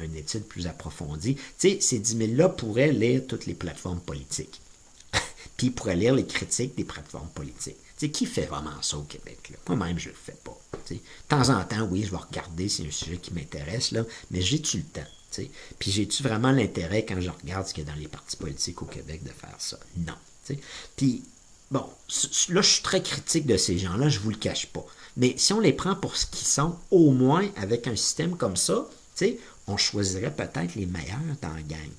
S1: une étude plus approfondie. Tu sais, ces 10 000-là pourraient lire toutes les plateformes politiques. Puis ils pourraient lire les critiques des plateformes politiques. T'sais, qui fait vraiment ça au Québec? Là? Moi-même, je ne le fais pas. T'sais. De temps en temps, oui, je vais regarder si c'est un sujet qui m'intéresse, là, mais j'ai-tu le temps? T'sais? Puis j'ai-tu vraiment l'intérêt, quand je regarde ce qu'il y a dans les partis politiques au Québec, de faire ça? Non. T'sais. Puis, bon, là, je suis très critique de ces gens-là, je ne vous le cache pas. Mais si on les prend pour ce qu'ils sont, au moins, avec un système comme ça, on choisirait peut-être les meilleurs dans la gang.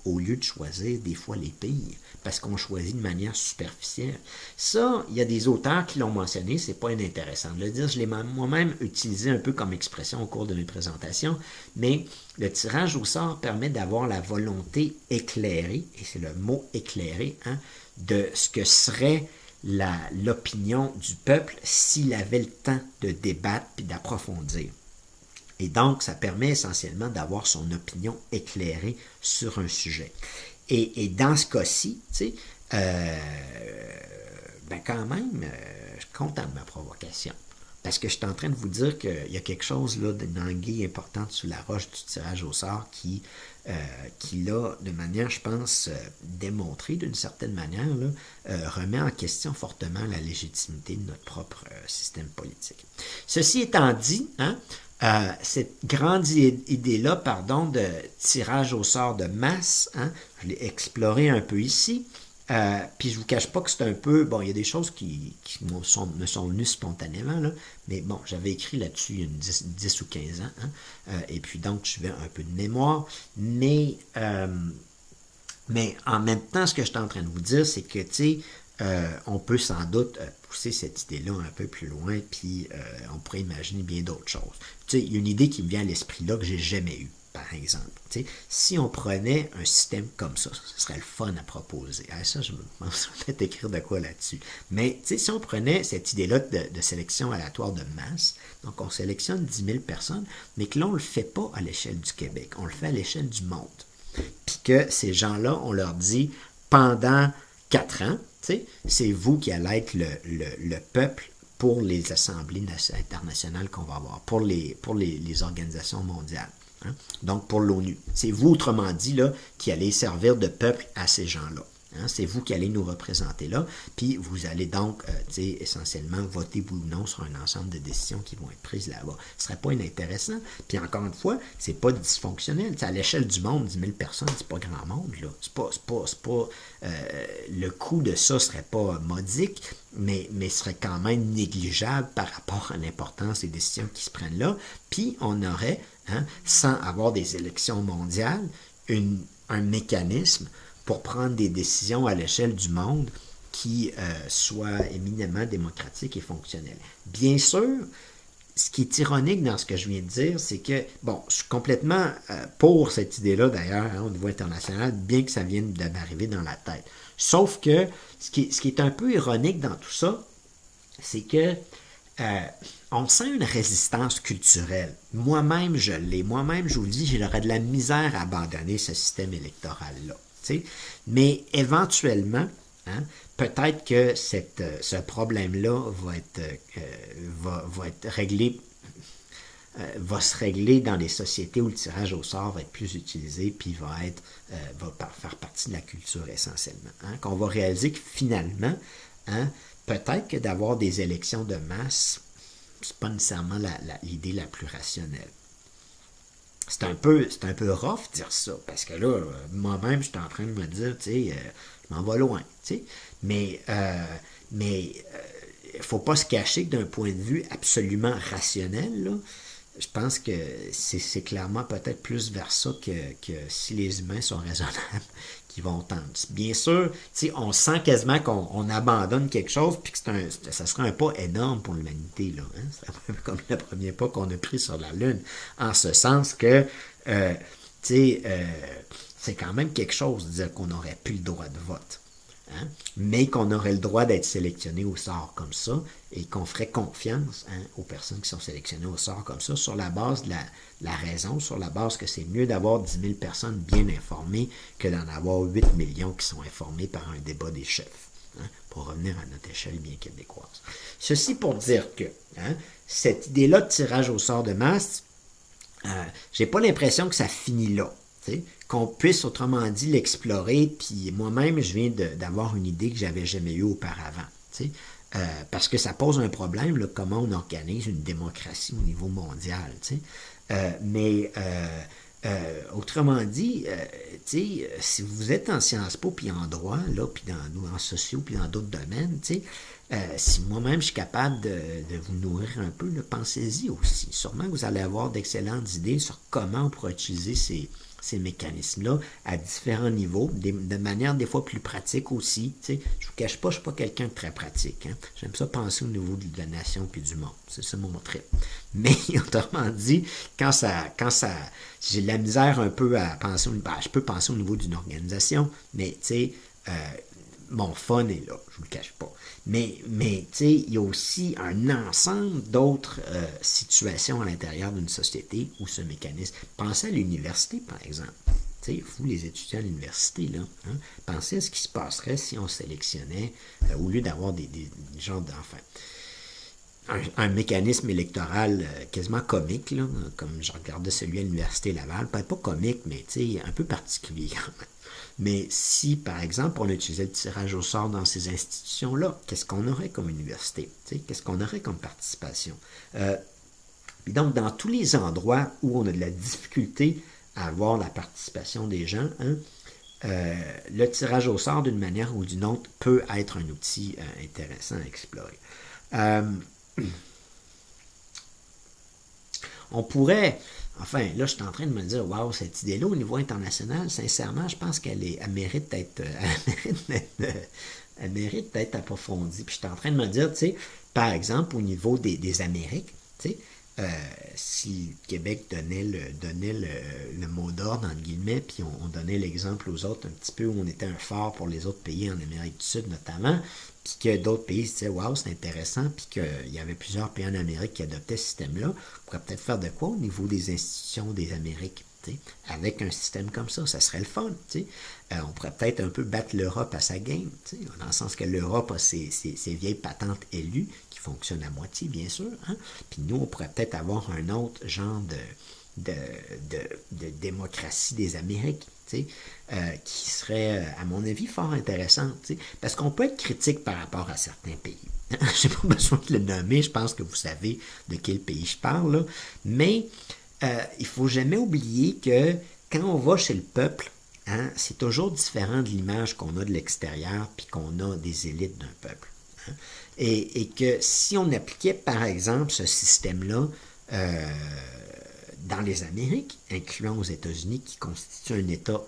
S1: Au lieu de choisir des fois les pires, parce qu'on choisit de manière superficielle. Ça, il y a des auteurs qui l'ont mentionné, c'est pas inintéressant de le dire, je l'ai moi-même utilisé un peu comme expression au cours de mes présentations, mais le tirage au sort permet d'avoir la volonté éclairée, et c'est le mot éclairé, de ce que serait l'opinion du peuple s'il avait le temps de débattre et d'approfondir. Et donc, ça permet essentiellement d'avoir son opinion éclairée sur un sujet. Et dans ce cas-ci, quand même, je suis content de ma provocation. Parce que je suis en train de vous dire qu'il y a quelque chose là d'une anguille importante sous la roche du tirage au sort qui l'a, de manière, je pense, démontré d'une certaine manière, là, remet en question fortement la légitimité de notre propre système politique. Ceci étant dit, cette grande idée-là, de tirage au sort de masse, je l'ai exploré un peu ici, puis je ne vous cache pas que c'est un peu, bon, il y a des choses qui me sont venues spontanément, là, mais bon, j'avais écrit là-dessus il y a 10 ou 15 ans, et puis donc je vais un peu de mémoire, mais en même temps, ce que je suis en train de vous dire, c'est que, on peut sans doute pousser cette idée-là un peu plus loin, puis on pourrait imaginer bien d'autres choses. Il y a une idée qui me vient à l'esprit là que j'ai jamais eue, par exemple. Si on prenait un système comme ça, ce serait le fun à proposer. Ça, je me pense peut-être écrire de quoi là-dessus. Mais si on prenait cette idée-là de sélection aléatoire de masse, donc on sélectionne 10 000 personnes, mais que là, on ne le fait pas à l'échelle du Québec, on le fait à l'échelle du monde. Puis que ces gens-là, on leur dit, pendant 4 ans, c'est vous qui allez être le peuple pour les assemblées internationales qu'on va avoir, pour les organisations mondiales. Donc, pour l'ONU. C'est vous, autrement dit, là, qui allez servir de peuple à ces gens-là. C'est vous qui allez nous représenter là, puis vous allez donc, essentiellement, voter oui ou non sur un ensemble de décisions qui vont être prises là-bas. Ce serait pas inintéressant. Puis encore une fois, c'est pas dysfonctionnel. À l'échelle du monde, 10 000 personnes, c'est pas grand monde, là. C'est pas le coût de ça serait pas modique, mais serait quand même négligeable par rapport à l'importance des décisions qui se prennent là. Puis on aurait, sans avoir des élections mondiales, un mécanisme pour prendre des décisions à l'échelle du monde qui soient éminemment démocratiques et fonctionnelles. Bien sûr, ce qui est ironique dans ce que je viens de dire, c'est que, bon, je suis complètement pour cette idée-là, d'ailleurs, hein, au niveau international, bien que ça vienne de m'arriver dans la tête. Sauf que, ce qui est un peu ironique dans tout ça, c'est que on sent une résistance culturelle. Moi-même, je l'ai. Moi-même, je vous le dis, j'aurais de la misère à abandonner ce système électoral-là. T'sais? Mais éventuellement, hein, peut-être que ce problème-là va être réglé, va se régler dans les sociétés où le tirage au sort va être plus utilisé, puis va faire partie de la culture essentiellement. Hein, qu'on va réaliser que finalement, hein, peut-être que d'avoir des élections de masse, c'est pas nécessairement l'idée la plus rationnelle. C'est un peu rough dire ça, parce que là, moi-même, je suis en train de me dire, tu sais, je m'en vais loin, tu sais. Mais faut pas se cacher que d'un point de vue absolument rationnel, là, je pense que c'est clairement peut-être plus vers ça que si les humains sont raisonnables qui vont tendre. Bien sûr, on sent quasiment qu'on abandonne quelque chose puis que ça serait un pas énorme pour l'humanité. Là, hein? C'est un peu comme le premier pas qu'on a pris sur la Lune, en ce sens que c'est quand même quelque chose de dire qu'on n'aurait plus le droit de vote. Hein? Mais qu'on aurait le droit d'être sélectionné au sort comme ça et qu'on ferait confiance, hein, aux personnes qui sont sélectionnées au sort comme ça sur la base de la raison, sur la base que c'est mieux d'avoir 10 000 personnes bien informées que d'en avoir 8 millions qui sont informées par un débat des chefs, hein, pour revenir à notre échelle bien québécoise. Ceci pour dire que, hein, cette idée-là de tirage au sort de masse, j'ai pas l'impression que ça finit là. Qu'on puisse, autrement dit, l'explorer, puis moi-même, je viens d'avoir une idée que j'avais jamais eue auparavant. Parce que ça pose un problème, là, comment on organise une démocratie au niveau mondial. Autrement dit, si vous êtes en Sciences Po, puis en droit, là, puis en sociaux, puis dans d'autres domaines, si moi-même je suis capable de vous nourrir un peu, là, pensez-y aussi. Sûrement que vous allez avoir d'excellentes idées sur comment on pourrait utiliser ces mécanismes-là à différents niveaux, de manière des fois plus pratique aussi. Je ne vous cache pas, je ne suis pas quelqu'un de très pratique. Hein. J'aime ça penser au niveau de la nation puis du monde. C'est ça mon trip. Mais autrement dit, quand j'ai de la misère un peu à penser, je peux penser au niveau d'une organisation, mais mon fun est là, je ne vous le cache pas. Mais il y a aussi un ensemble d'autres situations à l'intérieur d'une société où ce mécanisme. Pensez à l'université, par exemple. Vous, les étudiants à l'université, là, hein, pensez à ce qui se passerait si on sélectionnait, au lieu d'avoir des genres d'enfants. Un mécanisme électoral quasiment comique, là, comme je regardais celui à l'Université Laval, peut-être pas comique, mais un peu particulier quand même. Mais si, par exemple, on utilisait le tirage au sort dans ces institutions-là, qu'est-ce qu'on aurait comme université? Qu'est-ce qu'on aurait comme participation? Et donc, dans tous les endroits où on a de la difficulté à avoir la participation des gens, hein, le tirage au sort, d'une manière ou d'une autre, peut être un outil intéressant à explorer. On pourrait, enfin, là, je suis en train de me dire, waouh, cette idée-là, au niveau international, sincèrement, je pense qu'elle mérite d'être approfondie. Puis je suis en train de me dire, par exemple, au niveau des Amériques, si le Québec donnait le mot d'ordre, entre guillemets, puis on donnait l'exemple aux autres un petit peu où on était un phare pour les autres pays en Amérique du Sud notamment, puis que d'autres pays se disaient « Wow, c'est intéressant », puis qu'il y avait plusieurs pays en Amérique qui adoptaient ce système-là, on pourrait peut-être faire de quoi au niveau des institutions des Amériques, avec un système comme ça serait le fun. On pourrait peut-être un peu battre l'Europe à sa game, dans le sens que l'Europe a ses vieilles patentes élues, qui fonctionnent à moitié, bien sûr, hein? Puis nous, on pourrait peut-être avoir un autre genre de démocratie des Amériques, qui serait, à mon avis, fort intéressante, parce qu'on peut être critique par rapport à certains pays. Je n'ai pas besoin de le nommer, je pense que vous savez de quel pays je parle, là. Mais il ne faut jamais oublier que quand on va chez le peuple, hein, c'est toujours différent de l'image qu'on a de l'extérieur puis qu'on a des élites d'un peuple. Hein. Et que si on appliquait, par exemple, ce système-là dans les Amériques, incluant aux États-Unis, qui constitue un État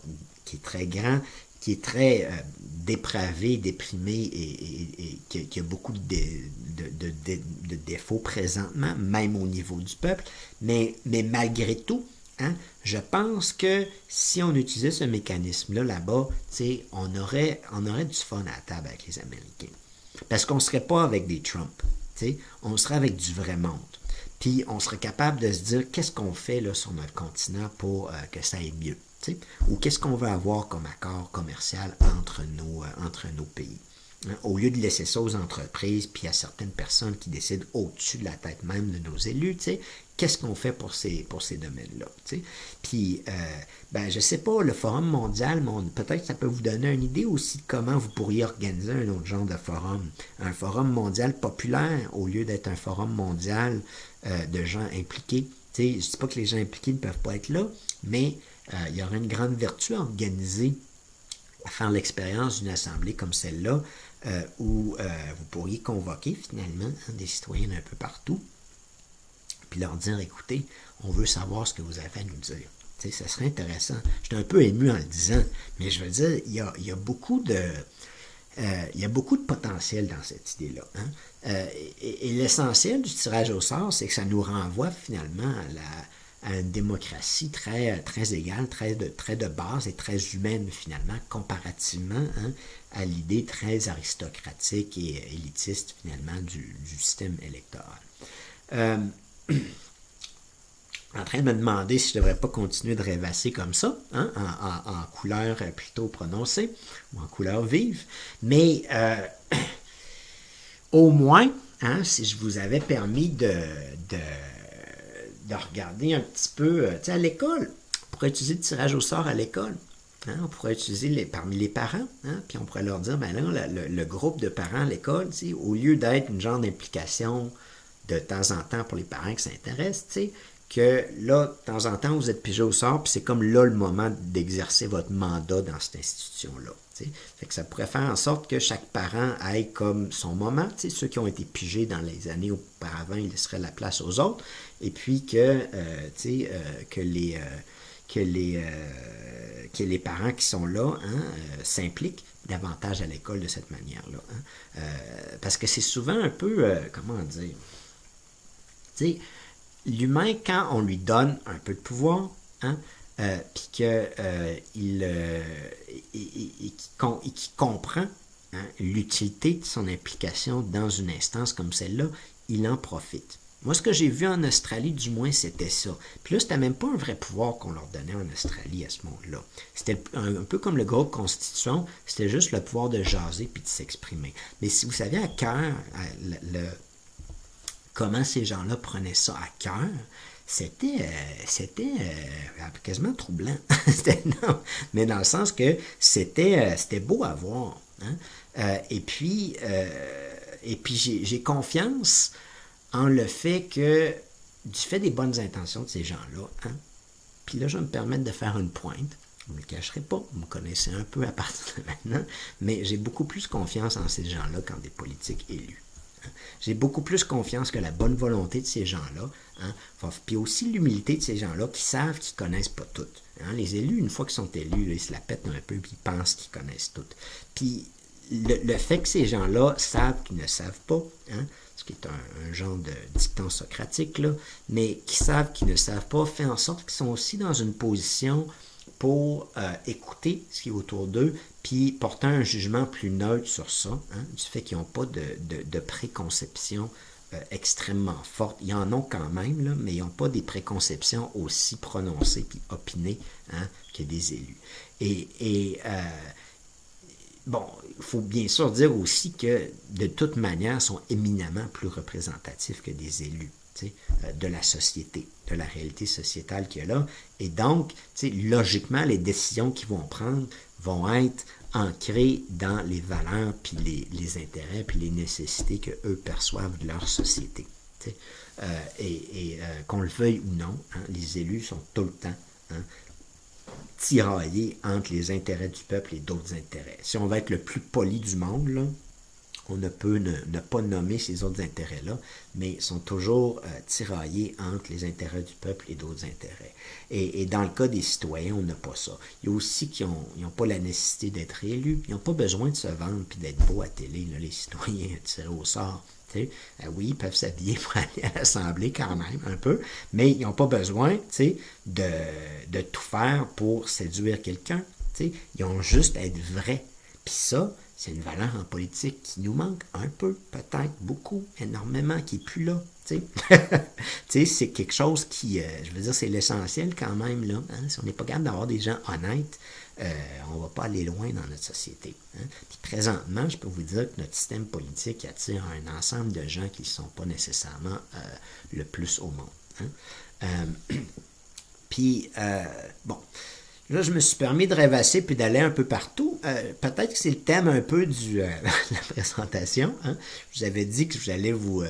S1: qui est très grand, qui est très dépravé, déprimé et qui a beaucoup de défauts présentement, même au niveau du peuple. Mais malgré tout, hein, je pense que si on utilisait ce mécanisme-là là-bas, on aurait du fun à la table avec les Américains. Parce qu'on ne serait pas avec des Trump. On serait avec du vrai monde. Puis on serait capable de se dire qu'est-ce qu'on fait là, sur notre continent pour que ça aille mieux. Ou qu'est-ce qu'on veut avoir comme accord commercial entre nos pays. Hein, au lieu de laisser ça aux entreprises puis à certaines personnes qui décident au-dessus de la tête même de nos élus, qu'est-ce qu'on fait pour ces domaines-là? Puis, je sais pas, le Forum mondial, peut-être que ça peut vous donner une idée aussi de comment vous pourriez organiser un autre genre de forum. Un forum mondial populaire au lieu d'être un forum mondial de gens impliqués. Je ne dis pas que les gens impliqués ne peuvent pas être là, mais il y aurait une grande vertu à organiser, à faire l'expérience d'une assemblée comme celle-là, où vous pourriez convoquer finalement des citoyens d'un peu partout, puis leur dire, écoutez, on veut savoir ce que vous avez à nous dire. Ça serait intéressant. J'étais un peu ému en le disant, mais je veux dire, il y a beaucoup de potentiel dans cette idée-là. Hein? Et l'essentiel du tirage au sort, c'est que ça nous renvoie finalement à une démocratie très, très égale, très de base et très humaine finalement, comparativement à l'idée très aristocratique et élitiste finalement du système électoral. En train de me demander si je ne devrais pas continuer de rêvasser comme ça, hein, en couleur plutôt prononcée, ou en couleur vive, mais au moins, hein, si je vous avais permis de regarder un petit peu, à l'école, on pourrait utiliser le tirage au sort à l'école. Hein, on pourrait utiliser parmi les parents, hein, puis on pourrait leur dire, ben là, le groupe de parents à l'école, au lieu d'être une genre d'implication de temps en temps pour les parents qui s'intéressent, que là, de temps en temps, vous êtes pigé au sort, puis c'est comme là le moment d'exercer votre mandat dans cette institution-là. Fait que ça pourrait faire en sorte que chaque parent ait comme son moment. Ceux qui ont été pigés dans les années auparavant, ils laisseraient la place aux autres. Et puis que les parents qui sont là s'impliquent davantage à l'école de cette manière-là. Hein. Parce que c'est souvent un peu, comment dire, l'humain, quand on lui donne un peu de pouvoir, hein, puis qu'il comprend l'utilité de son implication dans une instance comme celle-là, il en profite. Moi, ce que j'ai vu en Australie, du moins, c'était ça. Puis là, c'était même pas un vrai pouvoir qu'on leur donnait en Australie à ce moment-là. C'était un peu comme le groupe constitution, c'était juste le pouvoir de jaser puis de s'exprimer. Mais si vous savez à cœur comment ces gens-là prenaient ça à cœur, c'était quasiment troublant. Mais dans le sens que c'était beau à voir. Hein? Et puis j'ai confiance en le fait que, du fait des bonnes intentions de ces gens-là, hein, puis là, je vais me permettre de faire une pointe. Vous ne me le cacherez pas, vous me connaissez un peu à partir de maintenant, mais j'ai beaucoup plus confiance en ces gens-là qu'en des politiques élus. J'ai beaucoup plus confiance que la bonne volonté de ces gens-là, hein, puis aussi l'humilité de ces gens-là qui savent qu'ils ne connaissent pas tout. Hein. Les élus, une fois qu'ils sont élus, là, ils se la pètent un peu puis ils pensent qu'ils connaissent tout. Puis le fait que ces gens-là savent qu'ils ne savent pas, hein, ce qui est un genre de dicton socratique, là, mais qui savent qu'ils ne savent pas, fait en sorte qu'ils sont aussi dans une position pour écouter ce qui est autour d'eux, puis porter un jugement plus neutre sur ça, hein, du fait qu'ils n'ont pas de préconception extrêmement forte. Ils en ont quand même, là, mais ils n'ont pas des préconceptions aussi prononcées puis opinées, hein, que des élus. Bon, il faut bien sûr dire aussi que, de toute manière, sont éminemment plus représentatifs que des élus de la société, de la réalité sociétale qu'il y a là. Et donc, logiquement, les décisions qu'ils vont prendre vont être ancrées dans les valeurs, puis les intérêts, puis les nécessités qu'eux perçoivent de leur société. Qu'on le veuille ou non, hein, les élus sont tout le temps tiraillés entre les intérêts du peuple et d'autres intérêts. Si on veut être le plus poli du monde, là, on ne peut ne pas nommer ces autres intérêts-là, mais sont toujours tiraillés entre les intérêts du peuple et d'autres intérêts. Et dans le cas des citoyens, on n'a pas ça. Il y a aussi qui n'ont pas la nécessité d'être élus, ils n'ont pas besoin de se vendre puis d'être beaux à télé, là, les citoyens tirés au sort. Oui, ils peuvent s'habiller pour aller à l'Assemblée quand même, un peu, mais ils n'ont pas besoin de tout faire pour séduire quelqu'un. Ils ont juste à être vrais. Puis ça, c'est une valeur en politique qui nous manque un peu, peut-être, beaucoup, énormément, qui n'est plus là. C'est quelque chose qui, je veux dire, c'est l'essentiel quand même, là. Hein? Si on n'est pas capable d'avoir des gens honnêtes, on ne va pas aller loin dans notre société. Hein? Puis présentement, je peux vous dire que notre système politique attire un ensemble de gens qui ne sont pas nécessairement le plus au monde. Hein? Puis, bon, là, je me suis permis de rêvasser puis d'aller un peu partout. Peut-être que c'est le thème un peu de la présentation. Hein? Je vous avais dit que j'allais vous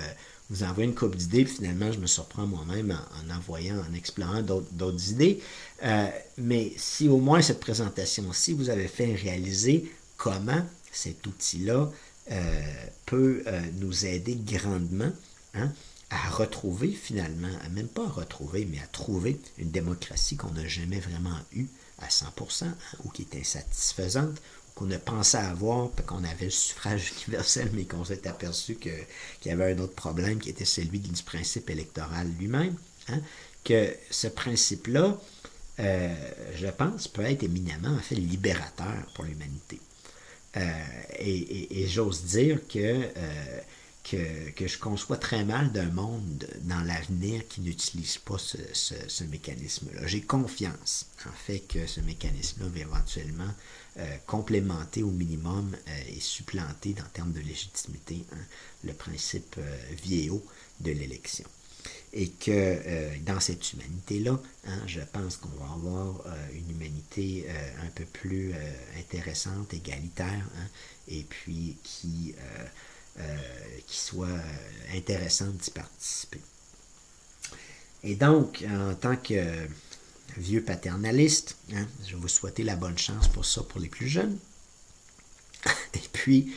S1: envoyer une couple d'idées, puis finalement, je me surprends moi-même en explorant d'autres idées. Mais si au moins cette présentation-ci vous avez fait réaliser comment cet outil-là peut nous aider grandement, hein, à retrouver finalement, même pas à retrouver, mais à trouver une démocratie qu'on n'a jamais vraiment eue à 100%, hein, ou qui est insatisfaisante, ou qu'on a pensé avoir, qu'on avait le suffrage universel, mais qu'on s'est aperçu qu'il y avait un autre problème qui était celui du principe électoral lui-même, hein, que ce principe-là, je pense, peut être éminemment, en fait, libérateur pour l'humanité. Et j'ose dire que je conçois très mal d'un monde dans l'avenir qui n'utilise pas ce mécanisme-là. J'ai confiance en fait que ce mécanisme-là va éventuellement complémenter au minimum et supplanter en termes de légitimité, hein, le principe vieillot de l'élection. Et que dans cette humanité-là, hein, je pense qu'on va avoir une humanité un peu plus intéressante, égalitaire, hein, et puis qui soit intéressante d'y participer. Et donc, en tant que vieux paternaliste, hein, je vais vous souhaiter la bonne chance pour ça pour les plus jeunes. Et puis,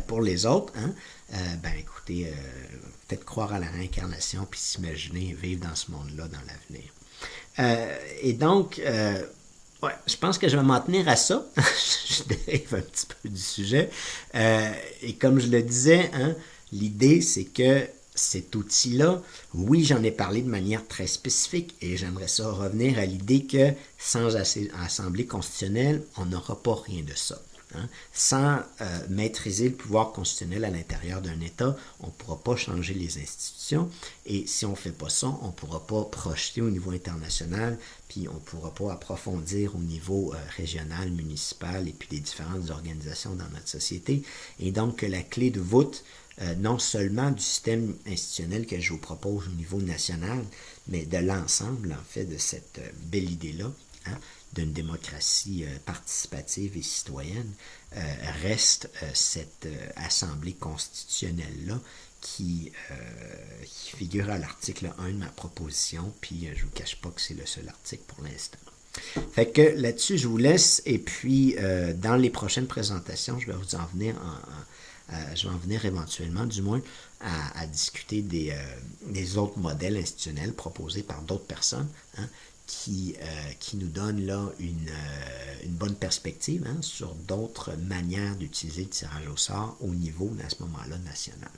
S1: pour les autres, hein, ben écoutez, peut-être croire à la réincarnation puis s'imaginer vivre dans ce monde-là dans l'avenir. Et donc, ouais, je pense que je vais m'en tenir à ça. Je dérive un petit peu du sujet. Et comme je le disais, hein, l'idée, c'est que cet outil-là, oui, j'en ai parlé de manière très spécifique et j'aimerais ça revenir à l'idée que sans assemblée constitutionnelle, on n'aura pas rien de ça. Hein. Sans maîtriser le pouvoir constitutionnel à l'intérieur d'un État, on ne pourra pas changer les institutions et si on ne fait pas ça, on ne pourra pas projeter au niveau international, puis on ne pourra pas approfondir au niveau régional, municipal et puis des différentes organisations dans notre société. Et donc que la clé de voûte, non seulement du système institutionnel que je vous propose au niveau national, mais de l'ensemble, en fait, de cette belle idée-là, hein, d'une démocratie participative et citoyenne, reste cette assemblée constitutionnelle-là qui figure à l'article 1 de ma proposition, puis je ne vous cache pas que c'est le seul article pour l'instant. Fait que là-dessus, je vous laisse, et puis dans les prochaines présentations, je vais vous en venir je vais en venir éventuellement, du moins, à discuter des autres modèles institutionnels proposés par d'autres personnes, hein, qui nous donnent là une bonne perspective, hein, sur d'autres manières d'utiliser le tirage au sort au niveau, à ce moment-là, national.